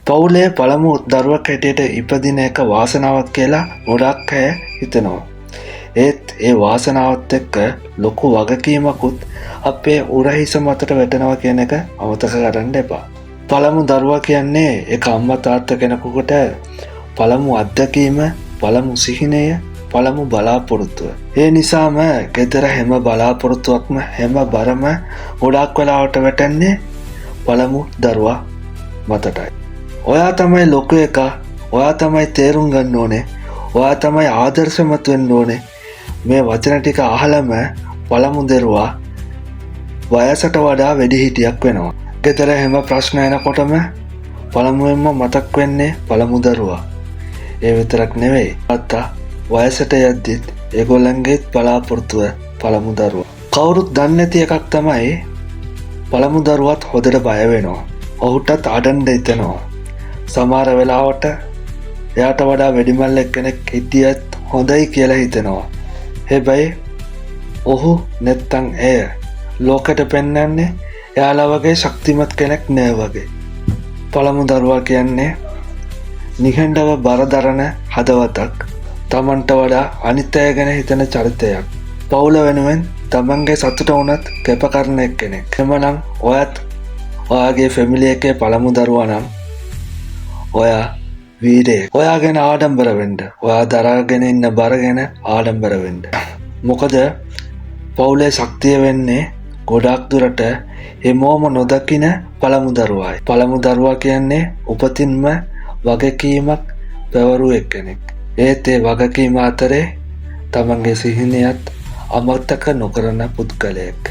පවුලේ පළමු දරුවක් හැටියට ඉපදින එක වාසනාවක් කියලා ගොඩක් අය හිතනවා. ඒත් ඒ වාසනාවත් එක්ක ලොකු වගකීමකුත් අපේ උරහිස මතට වැටෙනවා කියන එක අමතක කරන්න එපා. පළමු දරුවා කියන්නේ එක අම්මා තාත්තා කෙනෙකුට පළමු අත්දැකීම, පළමු සිහිනය, පළමු බලාපොරොත්තුව. ඒ නිසාම ගෙදර හැම බලාපොරොත්තුවක්ම හැම බරම ගොඩක් වෙලාවට වැටෙන්නේ පළමු දරුවා මතටයි. ඔයා තමයි ලොකු එකා, ඔයා තමයි තේරුම් ගන්න ඕනේ, ඔයා තමයි ආදර්ශමත් වෙන්න ඕනේ. මේ වචන ටික අහලම පළමු දරුවා වයසට වඩා වැඩිහිටියක් වෙනවා. ගෙදර හැම ප්‍රශ්න එනකොටම පළමුවෙන්ම මතක් වෙන්නේ පළමු දරුවා. ඒ විතරක් නෙවෙයි, තාත්තා වයසට යද්දිත් ඒගොල්ලන්ගේත් බලාපොරොත්තුව පළමු දරුවා. කවුරුත් දන්නේ නැති එකක් තමයි පළමු දරුවත් හොඳට බය වෙනවා. ඔහුටත් අඩන්න හිතෙනවා. සමහර වෙලාවට එයාට වඩා වැඩිමල්ලෙක් කෙනෙක් හිටියත් හොඳයි කියලා හිතෙනවා. හැබැයි ඔහු නැත්තං එය ලෝකෙට පෙන්වන්නේ එයාලා වගේ ශක්තිමත් කෙනෙක් නෑ වගේ. පළමු දරුවා කියන්නේ නිහඬව බර දරන හදවතක්, තමන්ට වඩා අනිත් අය ගැන හිතන චරිතයක්, පවුල වෙනුවෙන් තමන්ගේ සතුට වුණත් කැප කරන එක්කෙනෙක්. එමනම් ඔයත් ඔයාගේ ෆැමිලි එකේ පළමු දරුවා නම් ඔයා වීරයෙක්. ඔයා ගැන ආඩම්බර වෙන්න, ඔයා දරාගෙන ඉන්න බර ගැන ආඩම්බර වෙන්න. මොකද පවුලේ ශක්තිය වෙන්නේ ගොඩක් දුරට හැමෝම නොදකින පළමු දරුවායි. පළමු දරුවා කියන්නේ උපතින්ම වගකීමක් පැවරු එක්කෙනෙක්. ඒත් ඒ වගකීම අතරේ තමන්ගේ සිහිනයත් අමතක නොකරන පුද්ගලයෙක්.